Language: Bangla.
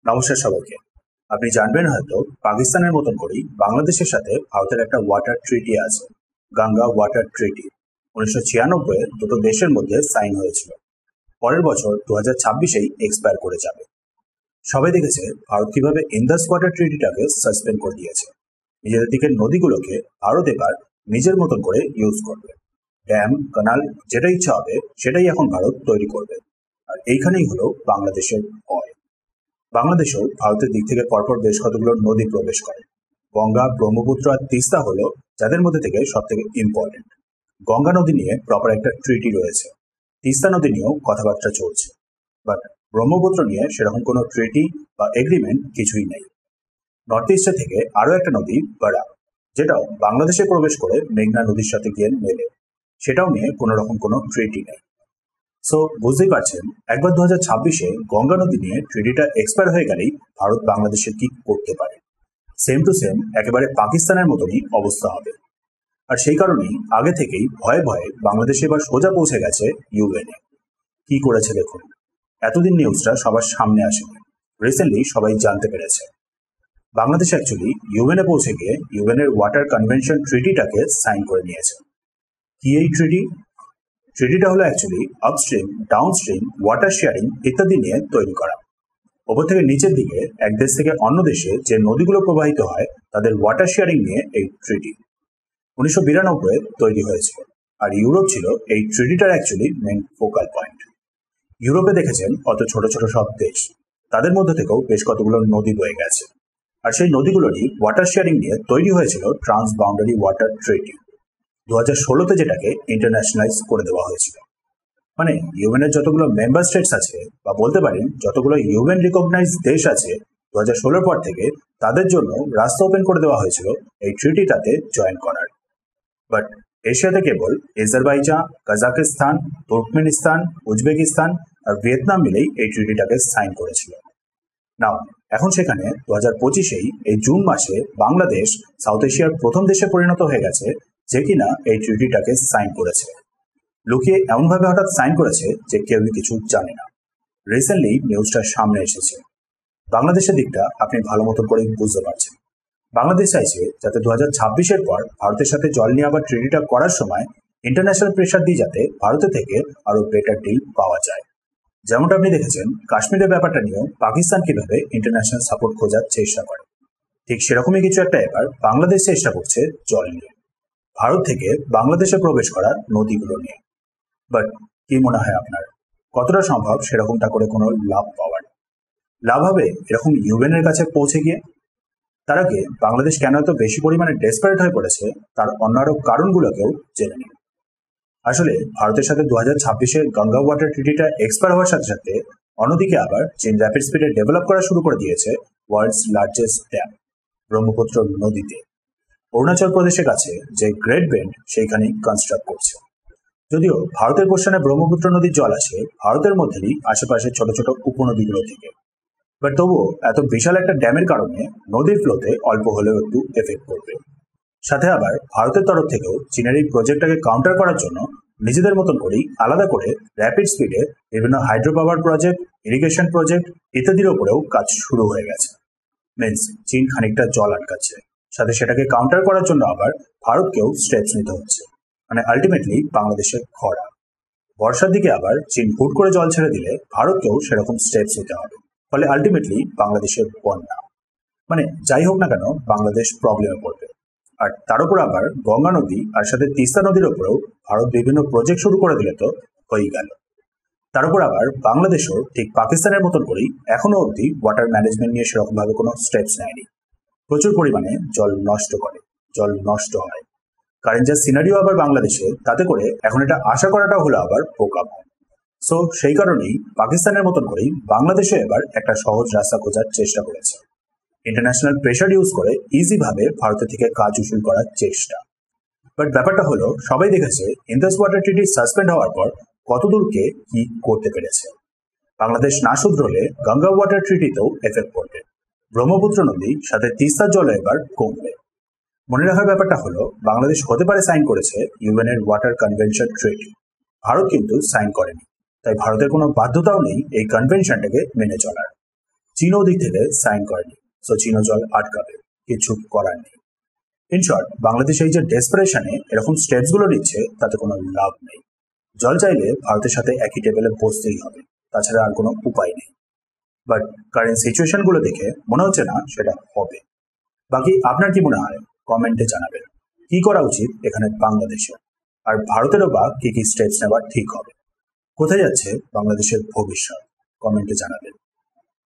নমস্কার সবাইকে। আপনি জানবেন হয়তো পাকিস্তানের মতন করেই বাংলাদেশের সাথে ভারতের একটা ওয়াটার ট্রিটি আছে, গঙ্গা ওয়াটার ট্রিটি। 1996 দুটো দেশের মধ্যে সাইন হয়েছিল। পরের বছর 2026-এই এক্সপায়ার করে যাবে। সবাই দেখেছে ভারত কিভাবে ইন্দাস ওয়াটার ট্রিটিটাকে সাসপেন্ড করে দিয়েছে। নিজেদের দিকের নদীগুলোকে ভারত এবার নিজের মতন করে ইউজ করবে। ড্যাম, কানাল যেটা ইচ্ছা হবে সেটাই এখন ভারত তৈরি করবে। আর এইখানেই হলো বাংলাদেশের ভয়। বাংলাদেশেও ভারতের দিক থেকে পরপর বেশ কতগুলো নদী প্রবেশ করে। গঙ্গা, ব্রহ্মপুত্র আর তিস্তা হলো যাদের মধ্যে থেকে সব থেকে ইম্পর্টেন্ট। গঙ্গা নদী নিয়ে প্রপার একটা ট্রিটি রয়েছে, তিস্তা নদী নিয়েও কথাবার্তা চলছে, বাট ব্রহ্মপুত্র নিয়ে সেরকম কোনো ট্রিটি বা এগ্রিমেন্ট কিছুই নেই। নর্থ ইস্টে থেকে আরও একটা নদী বরাক, যেটাও বাংলাদেশে প্রবেশ করে মেঘনা নদীর সাথে গিয়ে মেলে, সেটাও নিয়ে কোনো রকম কোনো ট্রিটি নেই। সো বুঝতেই পারছেন, একবার 2026-এ গঙ্গা নদী নিয়ে ট্রিটিটা এক্সপায়ার হয়ে গেলেই ভারত বাংলাদেশের কি করতে পারে। সেম টু সেম একেবারে পাকিস্তানের মতনই অবস্থা হবে। আর সেই কারণেই আগে থেকেই ভয়ে ভয়ে বাংলাদেশে এবার সোজা পৌঁছে গেছে ইউএনএ। কি করেছে দেখুন। এতদিন নিউজটা সবার সামনে আসেনি, রিসেন্টলি সবাই জানতে পেরেছে। বাংলাদেশ অ্যাকচুয়ালি ইউএনএ পৌঁছে গিয়ে ইউএনের ওয়াটার কনভেনশন ট্রিটিটাকে সাইন করে নিয়েছে। কি এই ট্রিটি? ট্রিটিটা হলো actually upstream, downstream, water sharing ইত্যাদি নিয়ে তৈরি করা। ওপর থেকে নিচের দিকে এক দেশ থেকে অন্য দেশে যে নদীগুলো প্রবাহিত হয় তাদের ওয়াটার শেয়ারিং নিয়ে এই ট্রিটি 1992 তৈরি হয়েছিল। আর ইউরোপ ছিল এই ট্রিটিটার অ্যাকচুয়ালি মেইন ফোকাল পয়েন্ট। ইউরোপে দেখেছেন অত ছোট ছোট সব দেশ, তাদের মধ্যে থেকেও বেশ কতগুলো নদী বয়ে গেছে। আর সেই নদীগুলোরই ওয়াটার শেয়ারিং নিয়ে তৈরি হয়েছিল ট্রান্স বাউন্ডারি ওয়াটার ট্রিটি। 2016-তে যেটাকে ইন্টারন্যাশনালাইজ করে দেওয়া হয়েছিল। মানে ইউএনের যতগুলো মেম্বার স্টেটস আছে, বা বলতে পারেন যতগুলো ইউএন রিকগনাইজ দেশ আছে, 2016 পর থেকে তাদের জন্য রাস্তা ওপেন করে দেওয়া হয়েছিল এই ট্রিটিটাতে জয়েন করার। বাট এশিয়াতে কেবল আজারবাইজান, কাজাকিস্তান, তুর্কমেনিস্তান, উজবেকিস্তান আর ভিয়েতনাম মিলেই এই ট্রিটিটাকে সাইন করেছিল। নাও এখন সেখানে 2025-এই এই জুন মাসে বাংলাদেশ সাউথ এশিয়ার প্রথম দেশে পরিণত হয়ে গেছে যে কিনা এই ট্রিটিটাকে সাইন করেছে। লুকিয়ে এমনভাবে হঠাৎ সাইন করেছে যে কেউই কিছু জানে না। রিসেন্টলি নিউজটা সামনে এসেছে। বাংলাদেশের দিকটা আপনি ভালো মতো করে বুঝতে পারছেন। বাংলাদেশ চাইছে যাতে 2026-এর পর ভারতের সাথে জল নিয়ে আবার ট্রিটিটা করার সময় ইন্টারন্যাশনাল প্রেশার দিয়ে যাতে ভারতের থেকে আরো বেটার ডিল পাওয়া যায়। যেমনটা আপনি দেখেছেন কাশ্মীরের ব্যাপারটা নিয়েও পাকিস্তান কিভাবে ইন্টারন্যাশনাল সাপোর্ট খোঁজার চেষ্টা করে, ঠিক সেরকমই কিছু একটা এবার বাংলাদেশ চেষ্টা করছে জল নিয়ে, ভারত থেকে বাংলাদেশে প্রবেশ করা নদীগুলো নিয়ে। বাট কি মনে হয় আপনার, কতটা সম্ভব সেরকমটা করে কোনো লাভ পাওয়ার? লাভ হবে এরকম ইউএনের কাছে পৌঁছে গিয়ে? তার আগে বাংলাদেশ কেন এত বেশি পরিমাণে ডেসপারেট হয়ে পড়েছে তার অন্য আরো কারণগুলোকেও জেনে নিন। আসলে ভারতের সাথে 2026-এ গঙ্গা ওয়াটার ট্রিটিটা এক্সপায়ার হওয়ার সাথে সাথে অন্যদিকে আবার চীন র্যাপিড স্পিডে ডেভেলপ করা শুরু করে দিয়েছে ওয়ার্ল্ডস লার্জেস্ট ড্যাম ব্রহ্মপুত্র নদীতে। অরুণাচল প্রদেশের কাছে যে গ্রেট বেন্ড সেইখানেই কনস্ট্রাক্ট করছে। যদিও ভারতের পোর্শনে ব্রহ্মপুত্র নদীর জল আসে ভারতের মধ্যেই আশেপাশে ছোট ছোট উপনদীগুলো থেকে, বাট তবুও এত বিশাল একটা ড্যামের কারণে নদীর ফ্লোতে অল্প হলেও একটু এফেক্ট করবে। সাথে আবার ভারতের তরফ থেকেও চীনের এই প্রজেক্টটাকে কাউন্টার করার জন্য নিজেদের মতন করেই আলাদা করে র্যাপিড স্পিডে বিভিন্ন hydro power project, irrigation project ইত্যাদির ওপরেও কাজ শুরু হয়ে গেছে। মিনস চীন খানিকটা জল আটকাচ্ছে, সাথে সেটাকে কাউন্টার করার জন্য আবার ভারতকেও স্টেপস নিতে হচ্ছে। মানে আলটিমেটলি বাংলাদেশের খরা। বর্ষার দিকে আবার চীন হুট করে জল ছেড়ে দিলে ভারতকেও সেরকম স্টেপস নিতে হবে, ফলে আলটিমেটলি বাংলাদেশের বন্যা। মানে যাই হোক না কেন বাংলাদেশ প্রবলেমে পড়বে। আর তার উপর আবার গঙ্গা নদী আর সাথে তিস্তা নদীর ওপরেও ভারত বিভিন্ন প্রজেক্ট শুরু করে দিলে তো হয়েই গেল। তার উপর আবার বাংলাদেশও ঠিক পাকিস্তানের মতন করেই এখনো অবধি ওয়াটার ম্যানেজমেন্ট নিয়ে সেরকম ভাবে কোনো স্টেপস নেয়নি। প্রচুর পরিমাণে জল নষ্ট করে, জল নষ্ট হয়। কারেন্ট যা সিনারিও আবার বাংলাদেশে, তাতে করে এখন এটা আশা করাটা হলো আবার বোকামো। সো সেই কারণেই পাকিস্তানের মতন করেই বাংলাদেশে এবার একটা সহজ রাস্তা খোঁজার চেষ্টা করেছে। ইন্টারন্যাশনাল প্রেশার ইউজ করে ইজি ভাবে ভারতের থেকে কাজ উসুল করার চেষ্টা। বাট ব্যাপারটা হলো সবাই দেখেছে ইন্দাস ওয়াটার ট্রিটি সাসপেন্ড হওয়ার পর কতদূরকে কি করতে পেরেছে। বাংলাদেশ না শুধরলে গঙ্গা ওয়াটার ট্রিটিতেও এফেক্ট পড়বে। ব্রহ্মপুত্র নদী সাথে তিস্তার জল এবার কমবে। মনে রাখার ব্যাপারটা হলো বাংলাদেশ হতে পারে সাইন করেছে ইউএনের ওয়াটার কনভেনশন ট্রিটি, ভারত কিন্তু সাইন করেনি। তাই ভারতের কোনো বাধ্যতাও নেই এই কনভেনশনটাকে মেনে চলার। চীনও দিক থেকে সাইন করেনি, সো চীনও জল আটকাবে, কিছু করার নেই। ইন শর্ট, বাংলাদেশ এই যে ডেসপারেশনে এরকম স্টেপস গুলো নিচ্ছে তাতে কোনো লাভ নেই। জল চাইলে ভারতের সাথে একই টেবিলে বসতেই হবে, তাছাড়া আর কোনো উপায় নেই। বাট কারেন্ট সিচুয়েশন গুলো দেখে মনে হচ্ছে না সেটা হবে। বাকি আপনার কি মনে হয় কমেন্টে জানাবেন। কি করা উচিত এখানে বাংলাদেশে, আর ভারতেরও বা কি কি স্টেপস নেওয়া ঠিক হবে? কোথায় যাচ্ছে বাংলাদেশের ভবিষ্যৎ? কমেন্টে জানাবেন।